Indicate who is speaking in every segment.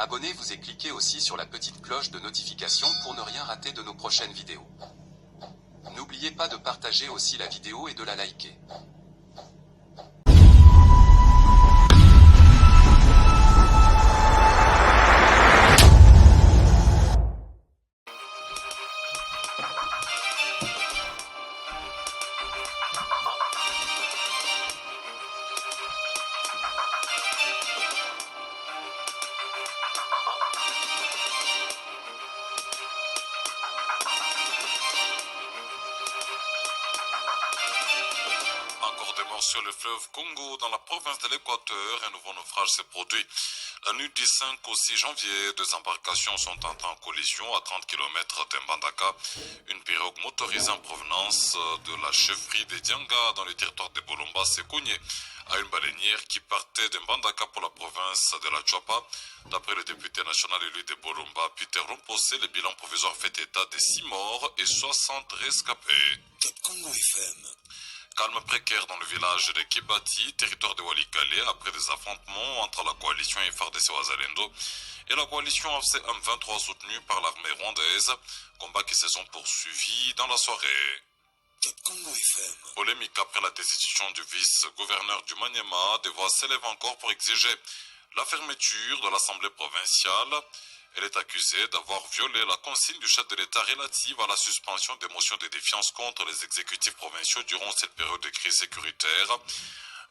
Speaker 1: Abonnez-vous et cliquez aussi sur la petite cloche de notification pour ne rien rater de nos prochaines vidéos. N'oubliez pas de partager aussi la vidéo et de la liker.
Speaker 2: Encore des morts sur le fleuve Congo dans la province de l'Équateur. Un nouveau naufrage s'est produit la nuit du 5 au 6 janvier. Deux embarcations sont entrées en collision à 30 km d'Mbandaka. Une pirogue motorisée en provenance de la chefferie des Dianga dans le territoire de Bolomba s'est cognée à une baleinière qui partait d'Mbandaka pour la province de la Chuapa. D'après le député national élu de Bolomba, Peter Romposé, le bilan provisoire fait état de 6 morts et 60 rescapés.
Speaker 3: Top Congo FM.
Speaker 2: Calme précaire dans le village de Kibati, territoire de Walikale, après des affrontements entre la coalition FARDC Wazalendo et la coalition AFC M23 soutenue par l'armée rwandaise, combats qui se sont poursuivis dans la soirée.
Speaker 3: Top Congo FM.
Speaker 2: Polémique après la décision du vice-gouverneur du Maniema, des voix s'élèvent encore pour exiger la fermeture de l'Assemblée provinciale. Elle est accusée d'avoir violé la consigne du chef de l'État relative à la suspension des motions de défiance contre les exécutifs provinciaux durant cette période de crise sécuritaire.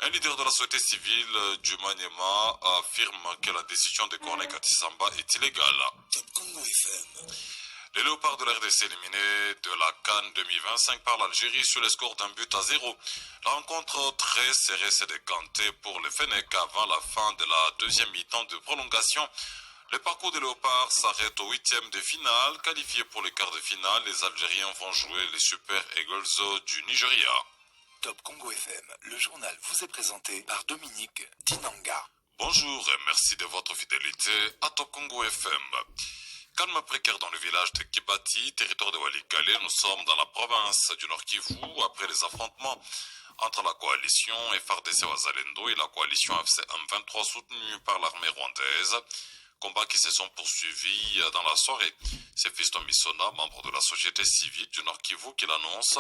Speaker 2: Un leader de la société civile du Maniema affirme que la décision de Corneille Katisamba est illégale.
Speaker 3: Top Congo FM.
Speaker 2: Les Léopards de la RDC éliminés de la CAN 2025 par l'Algérie sur le score d'un but à 0. La rencontre très serrée s'est décantée pour les Fennecs avant la fin de la deuxième mi-temps de prolongation. Le parcours des Léopards s'arrête au 8e de finale. Qualifiés pour les quarts de finale, les Algériens vont jouer les Super Eagles du Nigeria.
Speaker 3: Top Congo FM, le journal vous est présenté par Dominique Dinanga.
Speaker 2: Bonjour et merci de votre fidélité à Top Congo FM. Calme précaire dans le village de Kibati, territoire de Walikale. Nous sommes dans la province du Nord Kivu après les affrontements entre la coalition FARDC Wazalendo et la coalition AFC M23 soutenue par l'armée rwandaise. Combats qui se sont poursuivis dans la soirée. C'est Fiston Missona, membre de la société civile du Nord Kivu, qui l'annonce.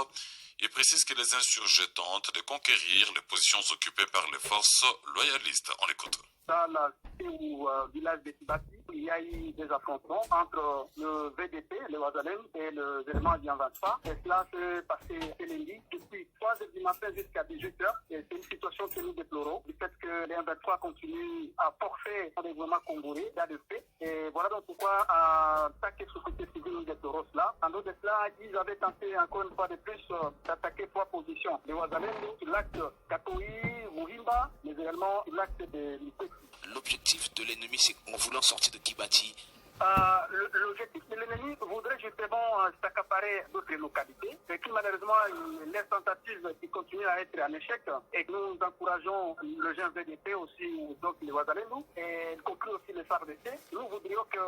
Speaker 2: Il précise que les insurgés tentent de conquérir les positions occupées par les forces loyalistes. On écoute.
Speaker 4: Dans la cité ou village de Kibati, il y a eu des affrontements entre le VDP, le Wazalem, et le élément du 23. Et cela s'est passé ce lundi depuis 3h du matin jusqu'à 18h. Et c'est une situation que nous déplorons, du fait que les 23 continuent à forcer le gouvernement congolais d'ADP. Et voilà donc pourquoi, en tant que société civile, nous déplorons cela. En dehors de cela, ils avaient tenté encore une fois de plus d'attaquer 3 positions. Le Wazalem sur l'axe Katoï, Mourimba, mais également sur l'axe de Lipé.
Speaker 3: L'objectif de l'ennemi, c'est qu'en voulant sortir de Kibati,
Speaker 4: l'objectif de l'ennemi voudrait justement s'accaparer d'autres localités, et qui malheureusement, les tentatives qui continuent à être en échec, et que nous encourageons le jeune VDP aussi, donc les Ouazalendou, et y compris aussi les FARDC. Nous voudrions que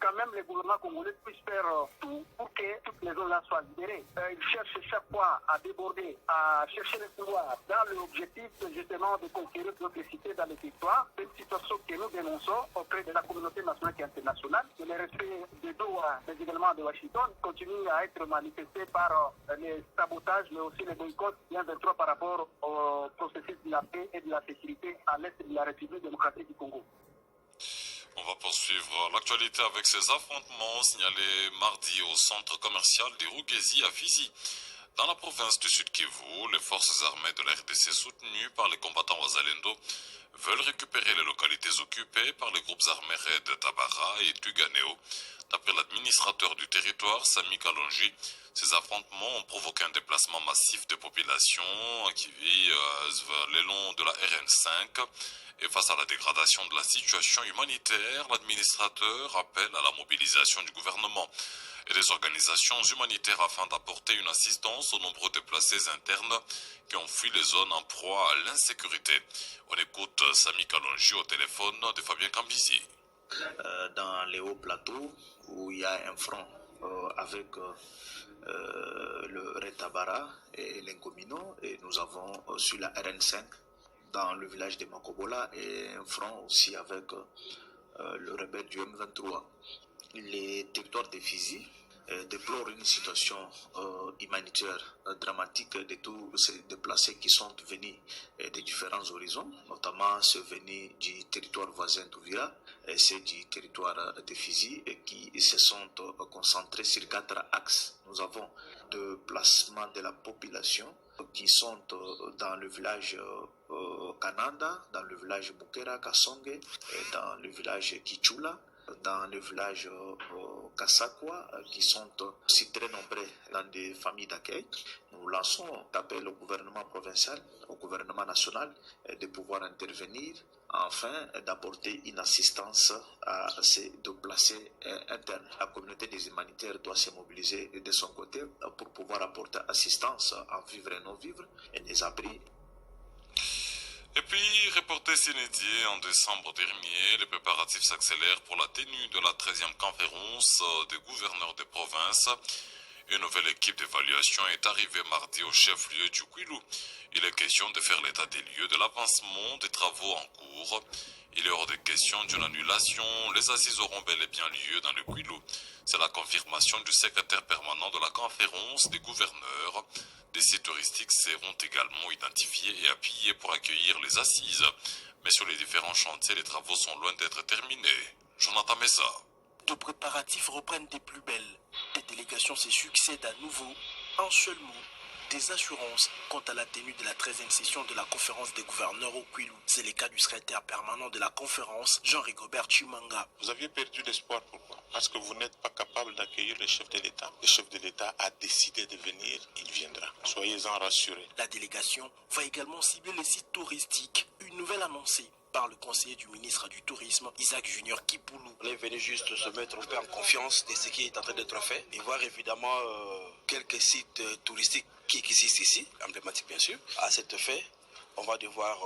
Speaker 4: quand même le gouvernement congolais puisse faire tout pour que toutes les zones-là soient libérées. Ils cherchent chaque fois à déborder, à chercher le pouvoir dans l'objectif justement de conquérir d'autres cités dans les territoires. C'est une situation que nous dénonçons auprès de la communauté nationale et internationale. Le respect de Doha, mais également de Washington, continue à être manifesté par les sabotages, mais aussi les boycotts bien 23 par rapport au processus de la paix et de la sécurité à l'est de la République démocratique du Congo.
Speaker 2: On va poursuivre l'actualité avec ces affrontements signalés mardi au centre commercial des Rugezi à Fizi. Dans la province du Sud Kivu, les forces armées de la RDC soutenues par les combattants Wazalendo veulent récupérer les localités occupées par les groupes armés Red Tabara et Tuganeo. D'après l'administrateur du territoire, Sami Kalonji, ces affrontements ont provoqué un déplacement massif de populations qui vivent le long de la RN5. Et face à la dégradation de la situation humanitaire, l'administrateur appelle à la mobilisation du gouvernement et des organisations humanitaires afin d'apporter une assistance aux nombreux déplacés internes qui ont fui les zones en proie à l'insécurité. On écoute Sami Kalonji au téléphone de Fabien Kambizi.
Speaker 5: Dans les hauts plateaux où il y a un front avec le Retabara et l'Engomino, et nous avons sur la RN5 dans le village de Makobola et un front aussi avec le rebelle du M23. Les territoires de Fizi déplorent une situation humanitaire dramatique de tous ces déplacés qui sont venus de différents horizons, notamment ceux venus du territoire voisin d'Ouvira et ceux du territoire de Fizi et qui se sont concentrés sur 4 axes. Nous avons le placement de la population qui sont dans le village Kananda, dans le village Bukera Kasonge, et dans le village Kichula, dans le village Kasakwa, qui sont si très nombreux dans des familles d'accueil. Nous lançons un appel au gouvernement provincial, au gouvernement national, de pouvoir intervenir, afin d'apporter une assistance à ces déplacés internes. La communauté des humanitaires doit se mobiliser de son côté pour pouvoir apporter assistance en vivre et non-vivre et des abris.
Speaker 2: Et puis, reporté inédit, en décembre dernier, les préparatifs s'accélèrent pour la tenue de la 13e conférence des gouverneurs des provinces. Une nouvelle équipe d'évaluation est arrivée mardi au chef-lieu du Kwilu. Il est question de faire l'état des lieux de l'avancement des travaux en cours. Il est hors de question d'une annulation. Les assises auront bel et bien lieu dans le Kwilu. C'est la confirmation du secrétaire permanent de la conférence des gouverneurs. Des sites touristiques seront également identifiés et appuyés pour accueillir les assises. Mais sur les différents chantiers, les travaux sont loin d'être terminés. Jonathan Messa.
Speaker 6: De préparatifs reprennent des plus belles. Les délégations se succèdent à nouveau. En seul mot, des assurances quant à la tenue de la 13e session de la conférence des gouverneurs au Kwilu. C'est le cas du secrétaire permanent de la conférence, Jean-Rigobert Chimanga.
Speaker 7: Vous aviez perdu l'espoir, pourquoi? Parce que vous n'êtes pas capable d'accueillir le chef de l'État. Le chef de l'État a décidé de venir, il viendra. Soyez-en rassurés.
Speaker 6: La délégation va également cibler les sites touristiques. Une nouvelle annoncée par le conseiller du ministre du Tourisme, Isaac Junior Kipoulou.
Speaker 8: On est venu juste se mettre un peu en confiance de ce qui est en train d'être fait et voir évidemment quelques sites touristiques qui existent ici, emblématiques bien sûr. À cet effet, on va devoir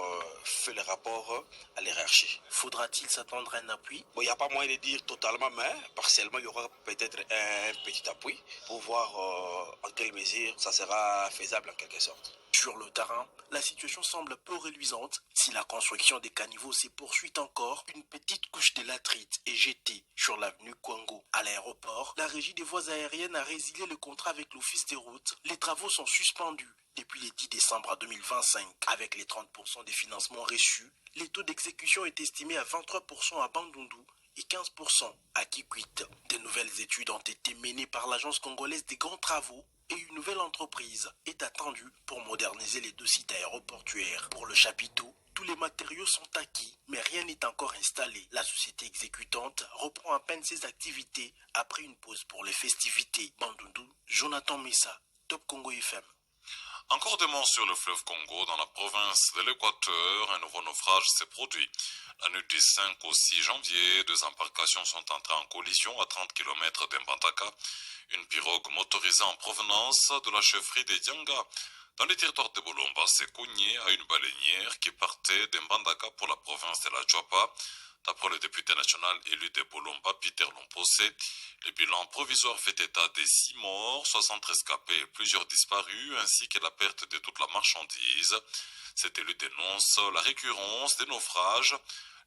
Speaker 8: faire le rapport à l'hierarchie.
Speaker 6: Faudra-t-il s'attendre à un appui?
Speaker 8: Bon, il n'y a pas moyen de dire totalement, mais partiellement, il y aura peut-être un petit appui pour voir en quelle mesure ça sera faisable en quelque sorte.
Speaker 6: Sur le terrain, la situation semble peu reluisante. Si la construction des caniveaux se poursuit encore, une petite couche de latérite est jetée sur l'avenue Kwango. À l'aéroport, la régie des voies aériennes a résilié le contrat avec l'office des routes. Les travaux sont suspendus depuis le 10 décembre 2025. Avec les 30% des financements reçus, le taux d'exécution est estimé à 23% à Bandundu et 15% à Kikwit. De nouvelles études ont été menées par l'Agence congolaise des grands travaux et une nouvelle entreprise est attendue pour moderniser les 2 sites aéroportuaires. Pour le chapiteau, tous les matériaux sont acquis, mais rien n'est encore installé. La société exécutante reprend à peine ses activités après une pause pour les festivités. Bandundu, Jonathan Messa, Top Congo FM.
Speaker 2: Encore des morts sur le fleuve Congo, dans la province de l'Équateur, un nouveau naufrage s'est produit. La nuit du 5 au 6 janvier, 2 embarcations sont entrées en collision à 30 km d'Mbandaka. Une pirogue motorisée en provenance de la chefferie de Dianga, dans le territoire de Bolomba, s'est cognée à une baleinière qui partait d'Mbandaka pour la province de la Chuapa. D'après le député national élu de Bolomba, Peter Lompose, le bilan provisoire fait état de 6 morts, 60 rescapés et plusieurs disparus, ainsi que la perte de toute la marchandise. Cet élu dénonce la récurrence des naufrages.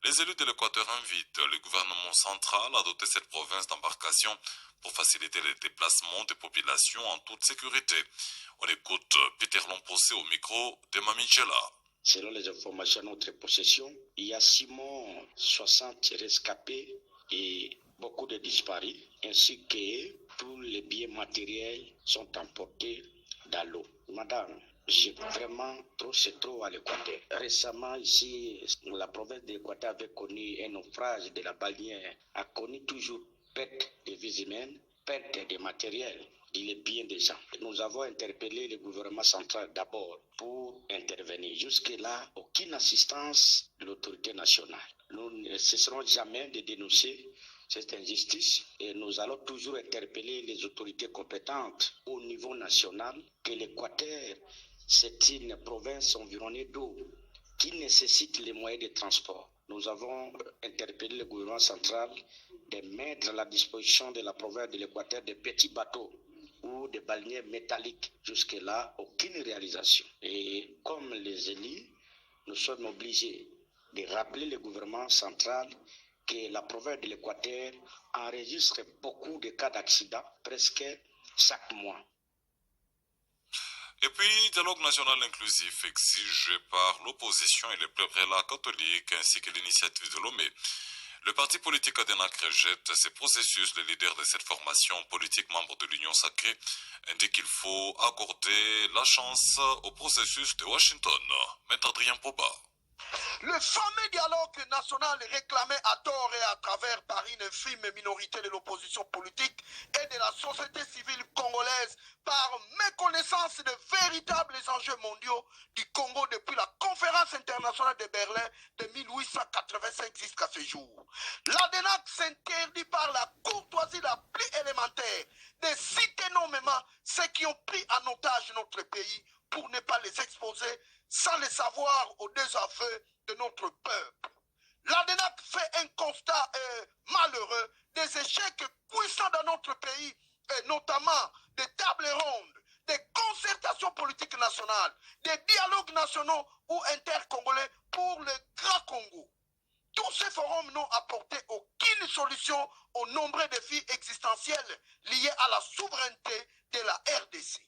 Speaker 2: Les élus de l'Équateur invitent le gouvernement central à doter cette province d'embarcations pour faciliter les déplacements des populations en toute sécurité. On écoute Peter Lompose au micro de Mamichela.
Speaker 9: Selon les informations à notre possession, il y a 6 morts, 60 rescapés et beaucoup de disparus, ainsi que tous les biens matériels sont emportés dans l'eau. Madame, c'est trop à l'Équateur. Récemment, ici, la province de l'Équateur avait connu un naufrage de la baleinière, a connu toujours perte de vies humaines, perte de matériel, des biens des gens. Nous avons interpellé le gouvernement central d'abord pour intervenir. Jusque-là, aucune assistance de l'autorité nationale. Nous ne cesserons jamais de dénoncer cette injustice et nous allons toujours interpeller les autorités compétentes au niveau national que l'Équateur, c'est une province environnée d'eau qui nécessite les moyens de transport. Nous avons interpellé le gouvernement central de mettre à la disposition de la province de l'Équateur des petits bateaux ou des baleinières métalliques. Jusque-là, aucune réalisation. Et comme les élus, nous sommes obligés de rappeler le gouvernement central que la province de l'Équateur enregistre beaucoup de cas d'accidents, presque chaque mois.
Speaker 2: Et puis, dialogue national inclusif exigé par l'opposition et les prélats catholiques ainsi que l'initiative de Lomé. Le parti politique Adenac rejette ces processus. Le leader de cette formation politique, membre de l'Union sacrée, indique qu'il faut accorder la chance au processus de Washington. Maître Adrien Poba.
Speaker 10: Le fameux dialogue national réclamé à tort et à travers par une infime minorité de l'opposition politique et de la société civile congolaise par méconnaissance de véritables enjeux mondiaux du Congo depuis la conférence internationale de Berlin de 1885 jusqu'à ce jour. L'ADENAC s'interdit par la courtoisie la plus élémentaire de citer nommément ceux qui ont pris en otage notre pays pour ne pas les exposer sans le savoir aux désaveux de notre peuple. L'ADENAC fait un constat malheureux des échecs puissants dans notre pays, et notamment des tables rondes, des concertations politiques nationales, des dialogues nationaux ou intercongolais pour le Grand Congo. Tous ces forums n'ont apporté aucune solution aux nombreux défis existentiels liés à la souveraineté de la RDC.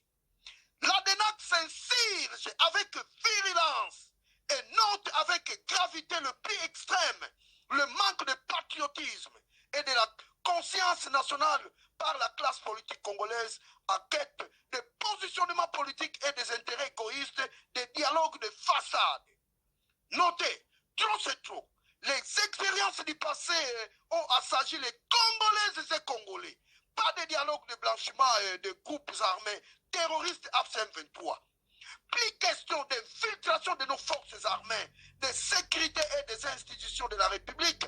Speaker 10: L'ADENAC s'insurge avec virulence et note avec gravité le plus extrême le manque de patriotisme et de la conscience nationale par la classe politique congolaise en quête de positionnement politique et des intérêts égoïstes des dialogues de façade. Notez, trop c'est trop, les expériences du passé ont assagi les Congolaises et Congolais. Pas de dialogue de blanchiment de groupes armés terroristes AFSM 23. Plus question d'infiltration de nos forces armées, de sécurité et des institutions de la République.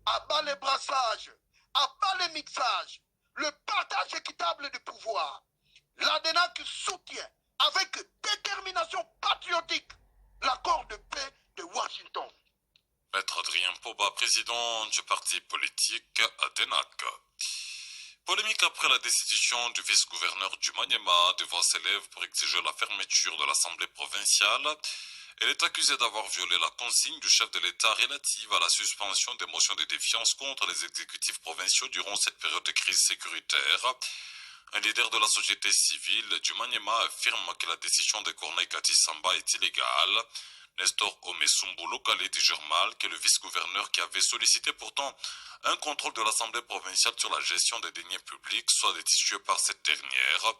Speaker 10: À bas les brassages, à bas les mixages, le partage équitable du pouvoir. L'ADENAC soutient avec détermination patriotique l'accord de paix de Washington.
Speaker 2: Maître Adrien Poba, président du parti politique ADENAC. Polémique après la destitution du vice-gouverneur du Maniema, des voix s'élèvent pour exiger la fermeture de l'Assemblée provinciale. Elle est accusée d'avoir violé la consigne du chef de l'État relative à la suspension des motions de défiance contre les exécutifs provinciaux durant cette période de crise sécuritaire. Un leader de la société civile du Maniema affirme que la décision de Corneille Katisamba est illégale. Nestor Omesumbu Lokale dit Germal que le vice-gouverneur qui avait sollicité pourtant un contrôle de l'Assemblée provinciale sur la gestion des deniers publics soit destitué par cette dernière.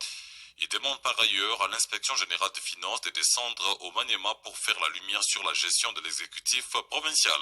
Speaker 2: Il demande par ailleurs à l'inspection générale des finances de descendre au Maniema pour faire la lumière sur la gestion de l'exécutif provincial.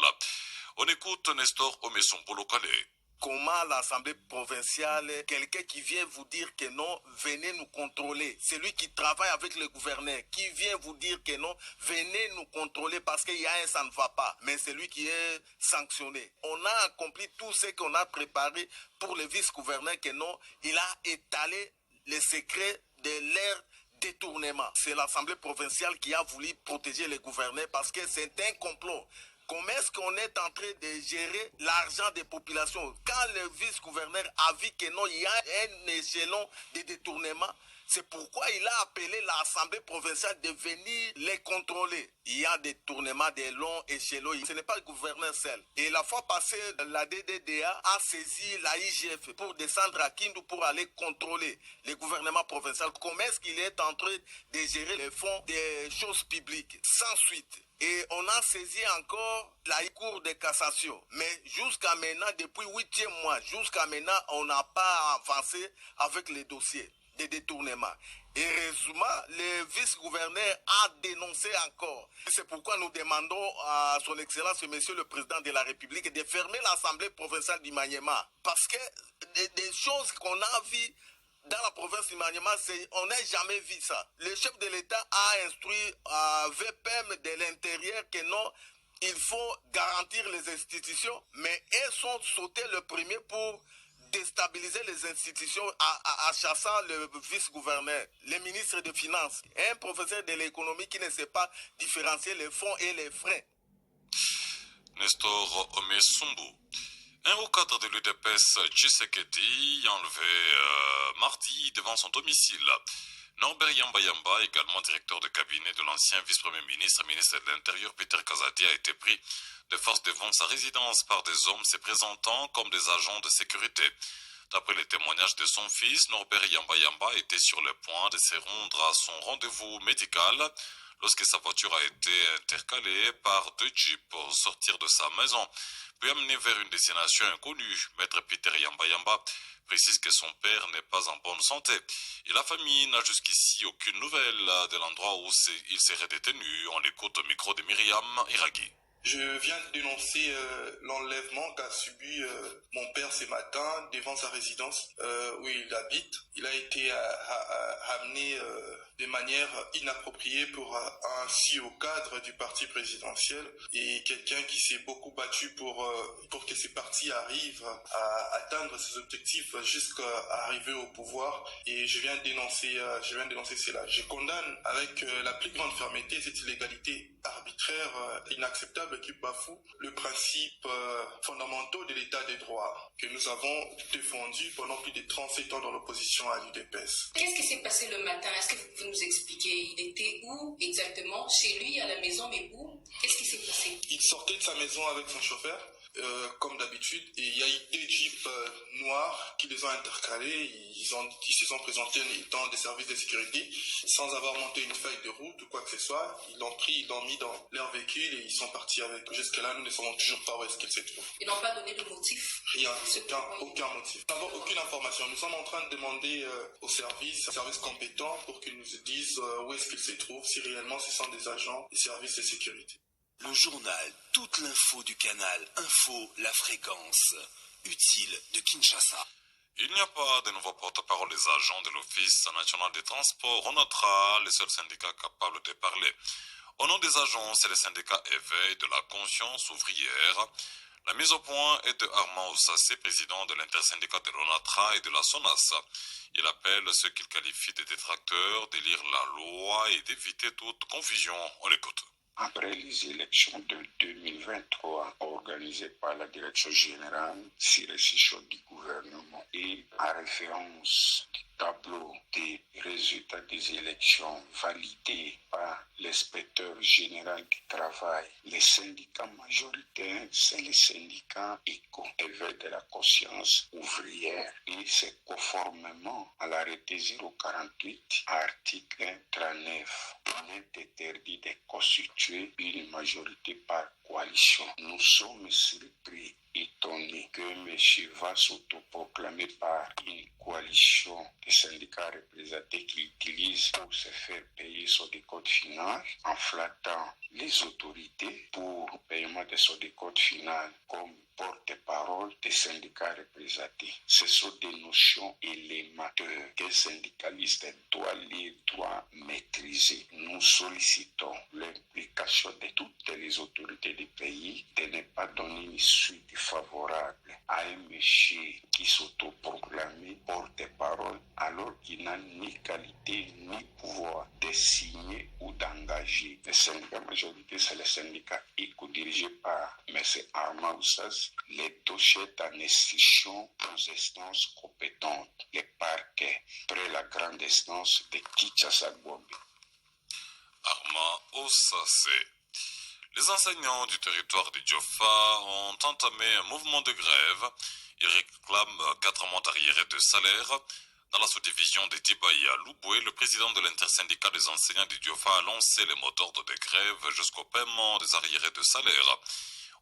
Speaker 2: On écoute Nestor Omesumbu Lokale.
Speaker 11: Comment l'Assemblée provinciale, quelqu'un qui vient vous dire que non, venez nous contrôler. Celui qui travaille avec le gouverneur, qui vient vous dire que non, venez nous contrôler parce qu'il y a un ça ne va pas. Mais celui qui est sanctionné. On a accompli tout ce qu'on a préparé pour le vice-gouverneur que non, il a étalé les secrets de leur détournement. C'est l'Assemblée provinciale qui a voulu protéger les gouverneurs parce que c'est un complot. Comment est-ce qu'on est en train de gérer l'argent des populations? Quand le vice-gouverneur a vu que non, il y a un échelon de détournement, c'est pourquoi il a appelé l'Assemblée provinciale de venir les contrôler. Il y a des détournements des longs échelons. Ce n'est pas le gouverneur seul. Et la fois passée, la DDDA a saisi la IGF pour descendre à Kindu pour aller contrôler le gouvernement provincial. Comment est-ce qu'il est en train de gérer les fonds des choses publiques sans suite? Et on a saisi encore la Cour de cassation. Mais jusqu'à maintenant, depuis 8e mois, jusqu'à maintenant, on n'a pas avancé avec les dossiers de détournement. Heureusement, le vice-gouverneur a dénoncé encore. C'est pourquoi nous demandons à son Excellence, Monsieur le Président de la République, de fermer l'Assemblée provinciale du Maniema. Parce que des choses qu'on a vues dans la province du Maniema, on n'a jamais vu ça. Le chef de l'État a instruit à VPM de l'intérieur que non, il faut garantir les institutions, mais elles sont sautées le premier pour déstabiliser les institutions en chassant le vice-gouverneur, le ministre des Finances, un professeur de l'économie qui ne sait pas différencier les fonds et les frais.
Speaker 2: Nestor Omesumbu. Un haut cadre de l'UDPS, Tshisekedi, enlevé mardi devant son domicile. Norbert Yamba, également directeur de cabinet de l'ancien vice-premier ministre, ministre de l'Intérieur Peter Kazadi, a été pris de force devant sa résidence par des hommes se présentant comme des agents de sécurité. D'après les témoignages de son fils, Norbert Yamba était sur le point de se rendre à son rendez-vous médical lorsque sa voiture a été intercalée par 2 jeeps pour sortir de sa maison, puis amenée vers une destination inconnue. Maître Peter Yamba précise que son père n'est pas en bonne santé et la famille n'a jusqu'ici aucune nouvelle de l'endroit où il serait détenu. On l'écoute au micro de Myriam Iraghi.
Speaker 12: Je viens de dénoncer l'enlèvement qu'a subi mon père ce matin devant sa résidence où il habite. Il a été amené de manière inappropriée pour ainsi au cadre du parti présidentiel et quelqu'un qui s'est beaucoup battu pour que ce parti arrive à atteindre ses objectifs jusqu'à arriver au pouvoir. Et je viens de dénoncer cela. Je condamne avec la plus grande fermeté cette illégalité arbitraire, inacceptable, qui bafoue le principe fondamentaux de l'état des droits que nous avons défendu pendant plus de 37 ans dans l'opposition à l'UDPS.
Speaker 13: Qu'est-ce qui s'est passé le matin? Est-ce que vous pouvez nous expliquer? Il était où exactement? Chez lui, à la maison, mais où? Qu'est-ce qui s'est passé?
Speaker 12: Il sortait de sa maison avec son chauffeur, comme d'habitude, et il y a eu 2 jeeps noirs qui les ont intercalés. Ils se sont présentés dans des services de sécurité sans avoir monté une feuille de route ou quoi que ce soit. Ils l'ont pris, ils l'ont mis dans leur véhicule et ils sont partis avec. Jusque-là, nous ne savons toujours pas où est-ce qu'ils se trouvent.
Speaker 13: Ils n'ont pas donné de motif?
Speaker 12: Rien, aucun motif. Nous n'avons aucune information. Nous sommes en train de demander aux services compétents pour qu'ils nous disent où est-ce qu'ils se trouvent, si réellement ce sont des agents des services de sécurité.
Speaker 3: Le journal, toute l'info du canal Info, la fréquence, utile de Kinshasa.
Speaker 2: Il n'y a pas de nouveaux porte-parole des agents de l'Office national des transports. On notera les seuls syndicats capables de parler. Au nom des agents, c'est le syndicat Éveil de la conscience ouvrière. La mise au point est de Armand Osassé, président de l'intersyndicat de l'ONATRA et de la SONAS. Il appelle ceux qu'il qualifie de détracteurs de lire la loi et d'éviter toute confusion. On l'écoute.
Speaker 14: Après les élections de 2023 organisées par la Direction générale sur décision du gouvernement et à référence du tableau des résultats des élections validés par l'inspecteur général du travail, les syndicats majoritaires, c'est les syndicats ECO, Éveil de la conscience ouvrière, et c'est conformément à l'arrêté 048, article 39. Il est interdit de constituer une majorité par coalition. Nous sommes surpris, étonnés que M. va s'autoproclamer par une coalition de syndicats représentés qui utilisent pour se faire payer son décompte final en flattant les autorités pour le paiement de son décompte final comme porte-parole des syndicats représentés. Ce sont des notions élémentaires que les syndicalistes doivent maîtriser. Nous sollicitons l'implication de toutes les autorités du pays de ne pas donner une suite favorable à un monsieur qui s'autoproclame porte-parole alors qu'il n'a ni qualité ni pouvoir de signer ou d'engager. Le syndicat majorité, c'est le syndicat ECO dirigé par M. Armand Oussas. Les dossiers en instruction aux instances compétentes, les parquets, près la grande instance de Kinshasa-Gombe.
Speaker 2: Armand Osassé. Les enseignants du territoire de Diofa ont entamé un mouvement de grève. Ils réclament 4 mois d'arriérés de salaire. Dans la sous-division de Tibaï à Louboué, le président de l'intersyndicat des enseignants de Diofa a lancé les mots d'ordre de grève jusqu'au paiement des arriérés de salaire.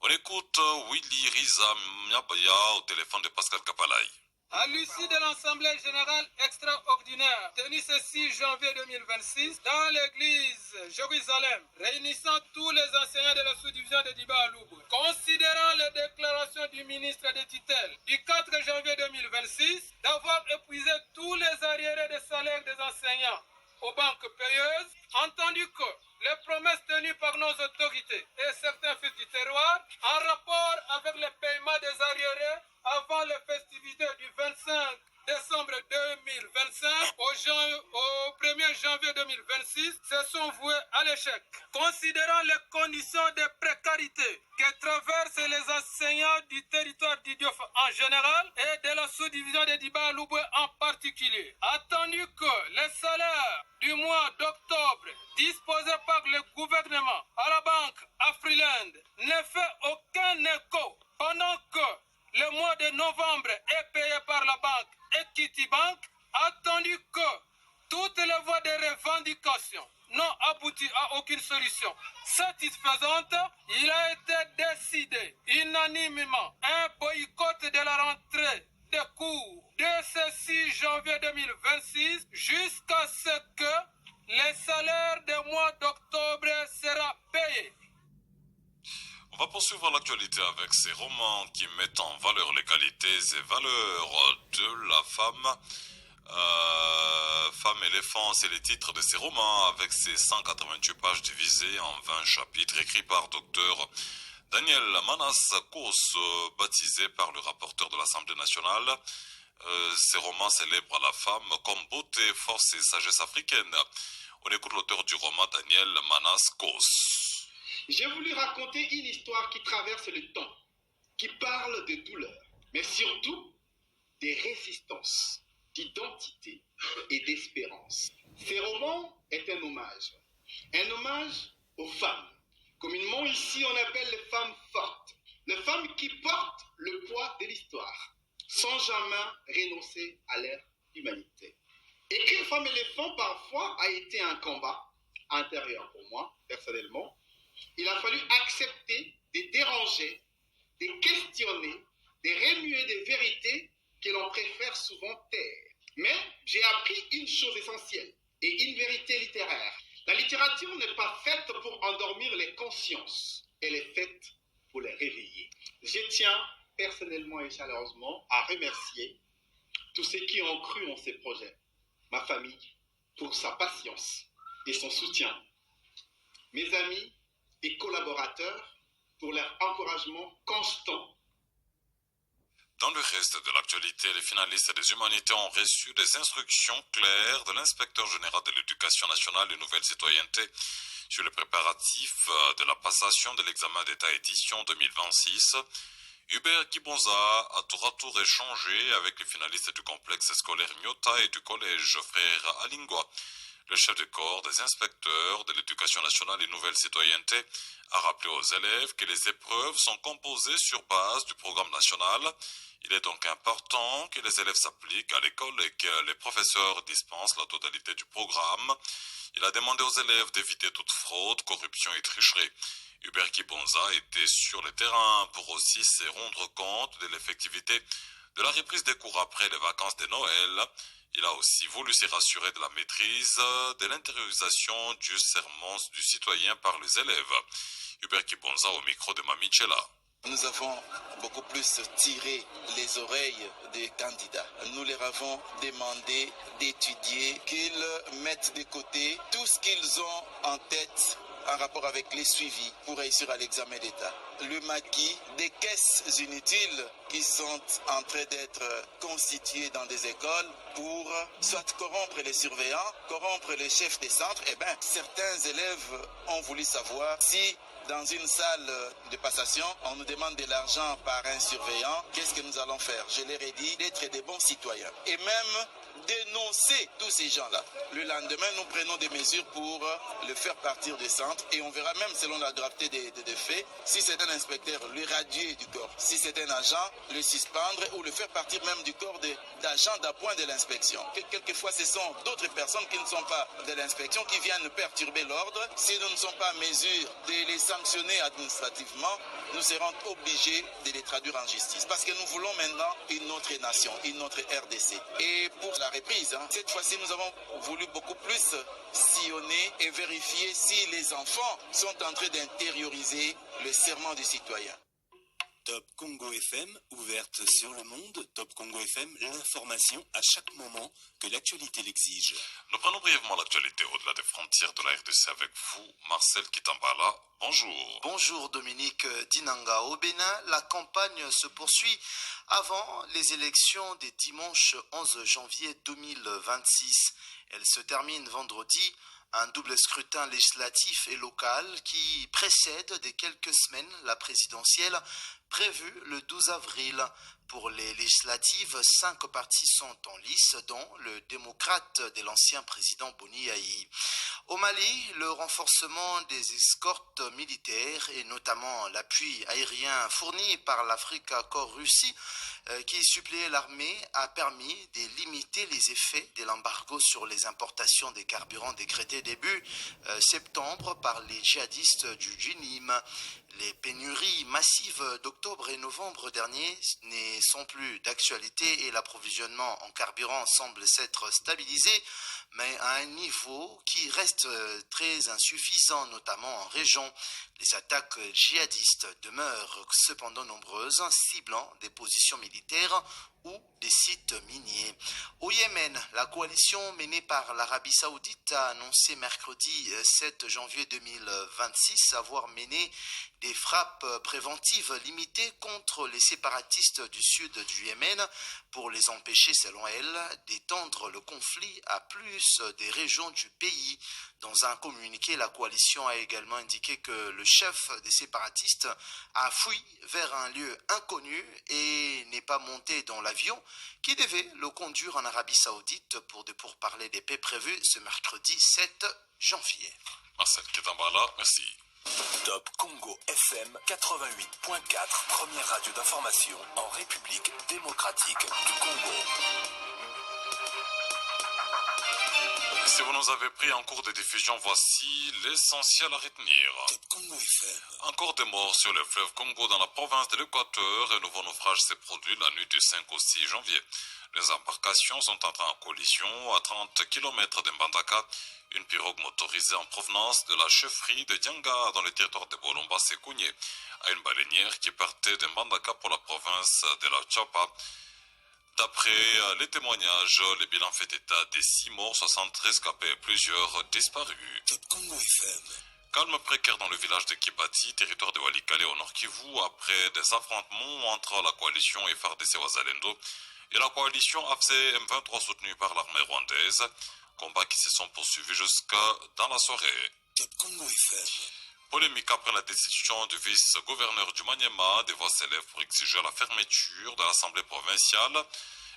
Speaker 2: On écoute Willy Riza Miabaya au téléphone de Pascal Kapalaï.
Speaker 15: À l'issue de l'Assemblée générale extraordinaire tenue ce 6 janvier 2026 dans l'église Jérusalem, réunissant tous les enseignants de la sous-division de Diba à Louboué, considérant les déclarations du ministre des tutelles du 4 janvier 2026 d'avoir épuisé tous les arriérés de salaire des enseignants aux banques payeuses, entendu que les promesses tenues par nos autorités et certains fils du terroir en rapport avec le paiement des arriérés avant les festivités du 25 décembre 2025 au 1er janvier 2026 se sont voués à l'échec. Considérant les conditions de précarité que traversent les enseignants du territoire d'Idiof en général et de la sous-division de Diba-Louboué en particulier, attendu que les salaires du mois d'octobre disposés par le gouvernement à la banque Afriland ne fait aucun écho pendant que le mois de novembre est payé par la banque Equity Bank, attendu que toutes les voies de revendication n'ont abouti à aucune solution satisfaisante, il a été décidé unanimement un boycott de la rentrée des cours de ce 6 janvier 2026 jusqu'à ce que les salaires du mois d'octobre sera payé.
Speaker 2: On va poursuivre l'actualité avec ces romans qui mettent en valeur les qualités et valeurs de la femme. Femme éléphant, c'est les titres de ces romans avec ces 188 pages divisées en 20 chapitres écrits par Dr Daniel Manas Kos, baptisé par le rapporteur de l'Assemblée nationale. Ces romans célèbrent la femme comme beauté, force et sagesse africaine. On écoute l'auteur du roman, Daniel Manas Kos.
Speaker 16: J'ai voulu raconter une histoire qui traverse le temps, qui parle de douleur, mais surtout des résistances, d'identité et d'espérance. Ce roman est un hommage aux femmes. Communément ici, on appelle les femmes fortes, les femmes qui portent le poids de l'histoire, sans jamais renoncer à leur humanité. Écrire Femme éléphant parfois a été un combat intérieur pour moi, personnellement. Il a fallu accepter de déranger, de questionner, de remuer des vérités que l'on préfère souvent taire. Mais j'ai appris une chose essentielle et une vérité littéraire. La littérature n'est pas faite pour endormir les consciences, elle est faite pour les réveiller. Je tiens personnellement et chaleureusement à remercier tous ceux qui ont cru en ces projets, ma famille pour sa patience et son soutien, mes amis et collaborateurs pour leur encouragement constant.
Speaker 2: Dans le reste de l'actualité, les finalistes des humanités ont reçu des instructions claires de l'inspecteur général de l'éducation nationale et nouvelle citoyenneté sur les préparatifs de la passation de l'examen d'État édition 2026. Hubert Kibonza a tour à tour échangé avec les finalistes du complexe scolaire Nyota et du collège Frère Alingwa. Le chef de corps des inspecteurs de l'éducation nationale et nouvelle citoyenneté a rappelé aux élèves que les épreuves sont composées sur base du programme national. Il est donc important que les élèves s'appliquent à l'école et que les professeurs dispensent la totalité du programme. Il a demandé aux élèves d'éviter toute fraude, corruption et tricherie. Hubert Kibonza était sur le terrain pour aussi se rendre compte de l'effectivité de la reprise des cours après les vacances de Noël. Il a aussi voulu se rassurer de la maîtrise de l'intériorisation du serment du citoyen par les élèves. Hubert Kibonza au micro de Mamichela.
Speaker 17: Nous avons beaucoup plus tiré les oreilles des candidats. Nous leur avons demandé d'étudier, qu'ils mettent de côté tout ce qu'ils ont en tête en rapport avec les suivis pour réussir à l'examen d'État. Le maquis des caisses inutiles qui sont en train d'être constituées dans des écoles pour soit corrompre les surveillants, corrompre les chefs des centres. Certains élèves ont voulu savoir si dans une salle de passation, on nous demande de l'argent par un surveillant, qu'est-ce que nous allons faire? Je leur ai dit d'être des bons citoyens et même dénoncer tous ces gens-là. Le lendemain, nous prenons des mesures pour le faire partir du centre et on verra même selon la gravité des faits, si c'est un inspecteur, le radier du corps. Si c'est un agent, le suspendre ou le faire partir même du corps d'agents d'appoint de l'inspection. Quelquefois, ce sont d'autres personnes qui ne sont pas de l'inspection qui viennent perturber l'ordre. Si nous ne sommes pas en mesure de les sanctionner administrativement, nous serons obligés de les traduire en justice. Parce que nous voulons maintenant une autre nation, une autre RDC. Et pour la reprise, cette fois-ci, nous avons voulu beaucoup plus sillonner et vérifier si les enfants sont en train d'intérioriser le serment du citoyen.
Speaker 3: Top Congo FM, ouverte sur le monde. Top Congo FM, l'information à chaque moment que l'actualité l'exige.
Speaker 2: Nous prenons brièvement l'actualité au-delà des frontières de la RDC avec vous, Marcel Kitambala. Bonjour.
Speaker 18: Bonjour Dominique Dinanga. Au Bénin, la campagne se poursuit avant les élections des dimanche 11 janvier 2026. Elle se termine vendredi. Un double scrutin législatif et local qui précède de quelques semaines la présidentielle prévue le 12 avril. Pour les législatives, 5 partis sont en lice, dont le démocrate de l'ancien président Boni Yayi. Au Mali, le renforcement des escortes militaires et notamment l'appui aérien fourni par l'Afrique Corps Russie qui suppléait l'armée a permis de limiter les effets de l'embargo sur les importations des carburants décrété début septembre par les djihadistes du Djinim. Les pénuries massives d'octobre et novembre dernier ne sont plus d'actualité et l'approvisionnement en carburant semble s'être stabilisé, mais à un niveau qui reste très insuffisant, notamment en région. Les attaques djihadistes demeurent cependant nombreuses, ciblant des positions militaires ou des sites miniers. Au Yémen, la coalition menée par l'Arabie Saoudite a annoncé mercredi 7 janvier 2026 avoir mené des frappes préventives limitées contre les séparatistes du sud du Yémen pour les empêcher, selon elle, d'étendre le conflit à plus des régions du pays. Dans un communiqué, la coalition a également indiqué que le chef des séparatistes a fui vers un lieu inconnu et n'est pas monté dans l'avion qui devait le conduire en Arabie Saoudite pour des pourparlers de paix prévus ce mercredi 7 janvier.
Speaker 2: Marcel Kitambala, merci.
Speaker 3: Top Congo FM 88.4, première radio d'information en République démocratique du Congo.
Speaker 2: Si vous nous avez pris en cours de diffusion, voici l'essentiel à retenir.
Speaker 3: Top Congo FM.
Speaker 2: Encore des morts sur le fleuve Congo dans la province de l'Équateur. Un nouveau naufrage s'est produit la nuit du 5 au 6 janvier. Les embarcations sont entrées en collision à 30 km de Mbandaka. Une pirogue motorisée en provenance de la chefferie de Dianga dans le territoire de Bolomba s'est cognée à une baleinière qui partait de Mbandaka pour la province de la Tchapa. D'après les témoignages, le bilan fait état de 6 morts, 73 rescapés et plusieurs disparus.
Speaker 3: Top Congo FM.
Speaker 2: Calme précaire dans le village de Kibati, territoire de Walikale au Nord Kivu, après des affrontements entre la coalition FARDC Wazalendo et la coalition AFC M23 soutenue par l'armée rwandaise. Combats qui se sont poursuivis jusqu'à dans la soirée.
Speaker 3: Top Congo FM.
Speaker 2: Polémique après la décision du vice-gouverneur du Maniema, des voix s'élèvent pour exiger la fermeture de l'Assemblée provinciale.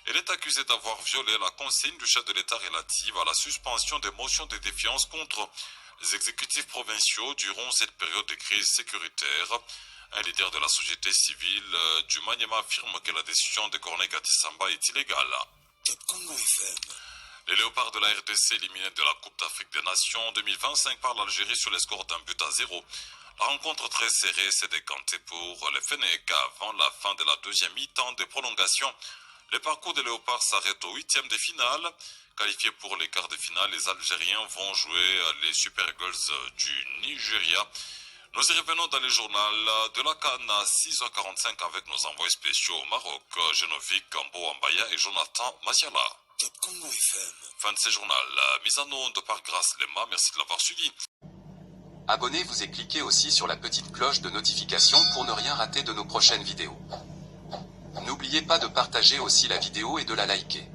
Speaker 2: Elle est accusée d'avoir violé la consigne du chef de l'État relative à la suspension des motions de défiance contre les exécutifs provinciaux durant cette période de crise sécuritaire. Un leader de la société civile du Maniema affirme que la décision de Corneille Gatisamba est illégale.
Speaker 3: Top Congo FM.
Speaker 2: Les Léopards de la RDC éliminés de la Coupe d'Afrique des Nations 2025 par l'Algérie sur les scores d'1-0. La rencontre très serrée s'est décantée pour les Fennecs avant la fin de la deuxième mi-temps de prolongation. Le parcours des Léopards s'arrête au 8e de finale. Qualifiés pour les quarts de finale, les Algériens vont jouer les Super Eagles du Nigeria. Nous y revenons dans les journaux de la CAN à 6h45 avec nos envoyés spéciaux au Maroc, Genovic, Gambo Ambaya et Jonathan Masiala.
Speaker 3: Top Congo FM.
Speaker 2: Fin de ces journaux, mise en onde par Grâce Lema, merci de l'avoir suivi.
Speaker 1: Abonnez-vous et cliquez aussi sur la petite cloche de notification pour ne rien rater de nos prochaines vidéos. N'oubliez pas de partager aussi la vidéo et de la liker.